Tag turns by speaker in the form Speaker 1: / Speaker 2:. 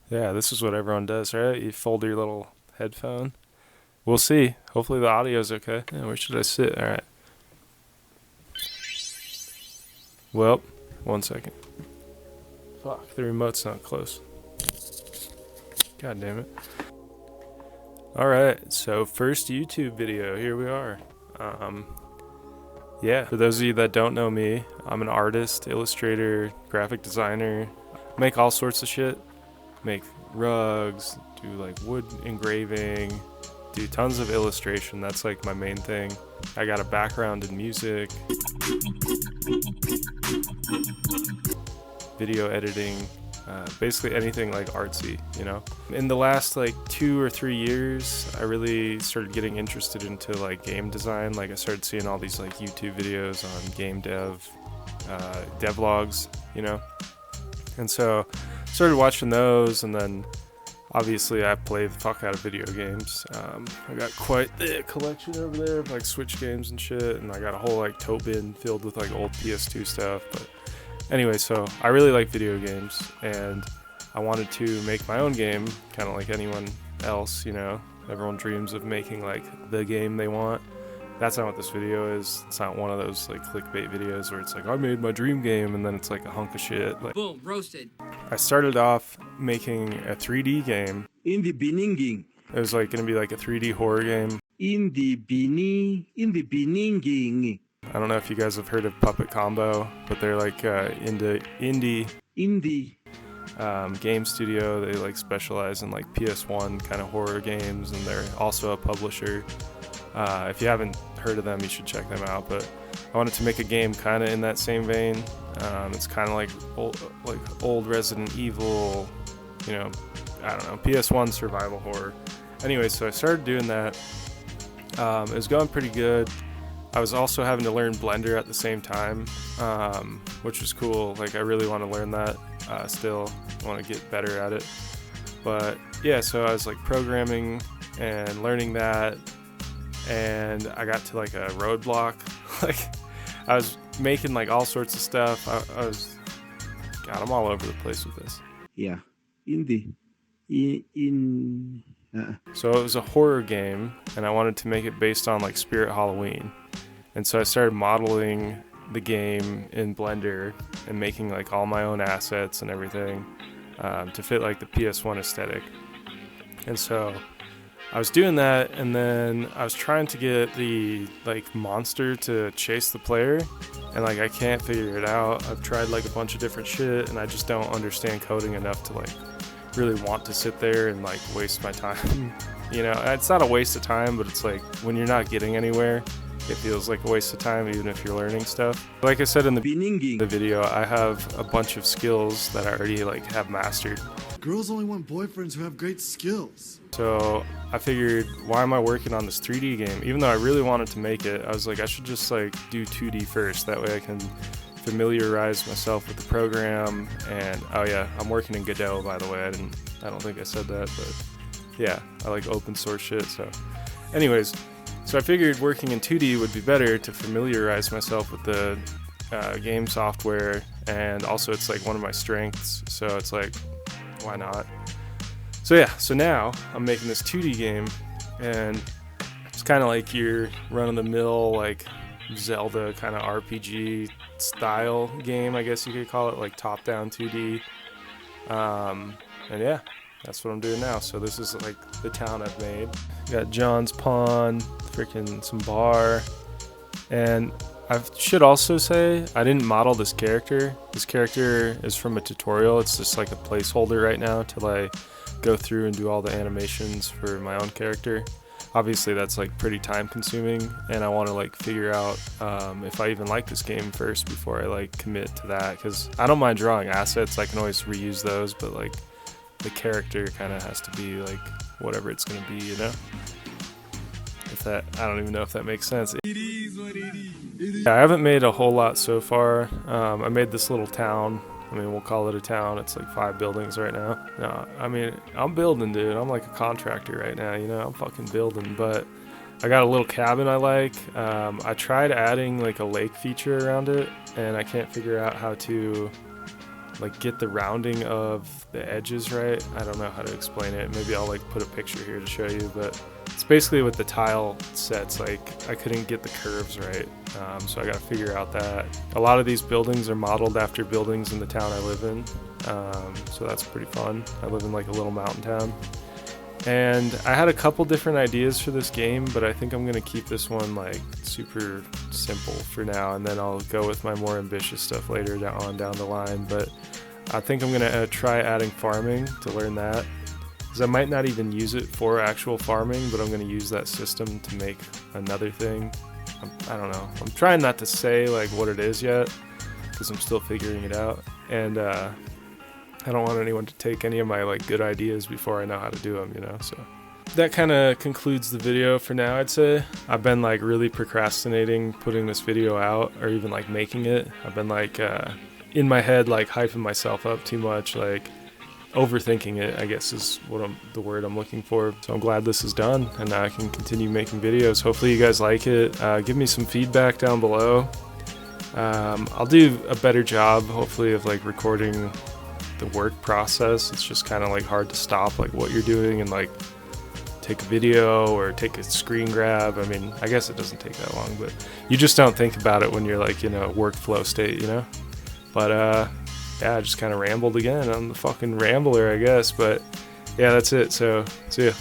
Speaker 1: Yeah, this is what everyone does, right? You fold your little headphone. We'll see. Hopefully the audio's okay. Yeah, where should I sit? All right. Well, 1 second. Fuck, the remote's not close. God damn it. All right, so first YouTube video. Here we are. Um, yeah, for those of you that don't know me, I'm an artist, illustrator, graphic designer. Make all sorts of shit. Make rugs, do like wood engraving, do tons of illustration. That's like my main thing. I got a background in music, video editing, basically anything like artsy, you know. In the last like 2 or 3 years, I really started getting interested into like game design. Like I started seeing all these like YouTube videos on game devlogs, you know. And so started watching those, and then obviously I play the fuck out of video games. I got quite the collection over there of like Switch games and shit, and I got a whole like tote bin filled with like old PS2 stuff. But anyway, so I really like video games, and I wanted to make my own game, kind of like anyone else, you know. Everyone dreams of making like the game they want. That's not what this video is. It's not one of those like clickbait videos where it's like, I made my dream game, and then it's like a hunk of shit. Like,
Speaker 2: boom, roasted.
Speaker 1: I started off making a 3D game.
Speaker 3: In the beginning.
Speaker 1: It was like gonna be like a 3D horror game.
Speaker 3: In the beginning.
Speaker 1: I don't know if you guys have heard of Puppet Combo, but they're like indie game studio. They like specialize in like PS1 kind of horror games, and they're also a publisher. If you haven't heard of them, you should check them out. But I wanted to make a game kind of in that same vein. It's kind of like old Resident Evil, you know, I don't know, PS1 survival horror. Anyway, so I started doing that. It was going pretty good. I was also having to learn Blender at the same time, which was cool. Like I really want to learn that still. I want to get better at it. But yeah, so I was like programming and learning that, and I got to like a roadblock. Like I was making like all sorts of stuff. God, I'm all over the place with this.
Speaker 3: Yeah.
Speaker 1: So it was a horror game, and I wanted to make it based on like Spirit Halloween. And so I started modeling the game in Blender and making like all my own assets and everything to fit like the PS1 aesthetic. And so I was doing that, and then I was trying to get the like monster to chase the player, and like I can't figure it out. I've tried like a bunch of different shit, and I just don't understand coding enough to like really want to sit there and like waste my time. You know, it's not a waste of time, but it's like when you're not getting anywhere, it feels like a waste of time even if you're learning stuff. Like I said in the video, I have a bunch of skills that I already like have mastered.
Speaker 4: Girls only want boyfriends who have great skills.
Speaker 1: So I figured, why am I working on this 3D game? Even though I really wanted to make it, I was like, I should just like do 2D first. That way I can familiarize myself with the program. And oh yeah, I'm working in Godot, by the way. I don't think I said that, but yeah, I like open source shit. So anyways, so I figured working in 2D would be better to familiarize myself with the game software, and also it's like one of my strengths, so it's like, why not? So yeah, so now I'm making this 2D game, and it's kind of like your run-of-the-mill like Zelda kind of RPG style game, I guess you could call it, like top-down 2D. And yeah, that's what I'm doing now. So this is like the town I've made. Got John's Pond, freaking some bar, and I should also say I didn't model this character. This character is from a tutorial. It's just like a placeholder right now till I go through and do all the animations for my own character. Obviously that's like pretty time consuming, and I want to like figure out if I even like this game first before I like commit to that, because I don't mind drawing assets. I can always reuse those, but like the character kind of has to be like whatever it's gonna be, you know? If that, I don't even know if that makes sense.
Speaker 4: It is what it is.
Speaker 1: Yeah, I haven't made a whole lot so far. I made this little town. I mean, we'll call it a town. It's like 5 buildings right now. No, I mean, I'm building, dude. I'm like a contractor right now, you know? I'm fucking building, but I got a little cabin I like. I tried adding like a lake feature around it, and I can't figure out how to like get the rounding of the edges right. I don't know how to explain it. Maybe I'll like put a picture here to show you, but it's basically with the tile sets, like I couldn't get the curves right. So I got to figure out that. A lot of these buildings are modeled after buildings in the town I live in. So that's pretty fun. I live in like a little mountain town. And I had a couple different ideas for this game, but I think I'm gonna keep this one like super simple for now, and then I'll go with my more ambitious stuff later down the line. But I think I'm gonna try adding farming to learn that, because I might not even use it for actual farming, but I'm gonna use that system to make another thing. I don't know. I'm trying not to say like what it is yet, because I'm still figuring it out, and I don't want anyone to take any of my like good ideas before I know how to do them, you know. So that kind of concludes the video for now, I'd say. I've been like really procrastinating putting this video out, or even like making it. I've been like in my head like hyping myself up too much, like overthinking it, I guess is the word I'm looking for. So I'm glad this is done, and now I can continue making videos. Hopefully you guys like it. Give me some feedback down below. I'll do a better job hopefully of like recording the work process. It's just kind of like hard to stop like what you're doing and like take a video or take a screen grab. I mean, I guess it doesn't take that long, but you just don't think about it when you're like in a workflow state, you know. But yeah, I just kind of rambled again. I'm the fucking rambler, I guess. But yeah, that's it. So see ya.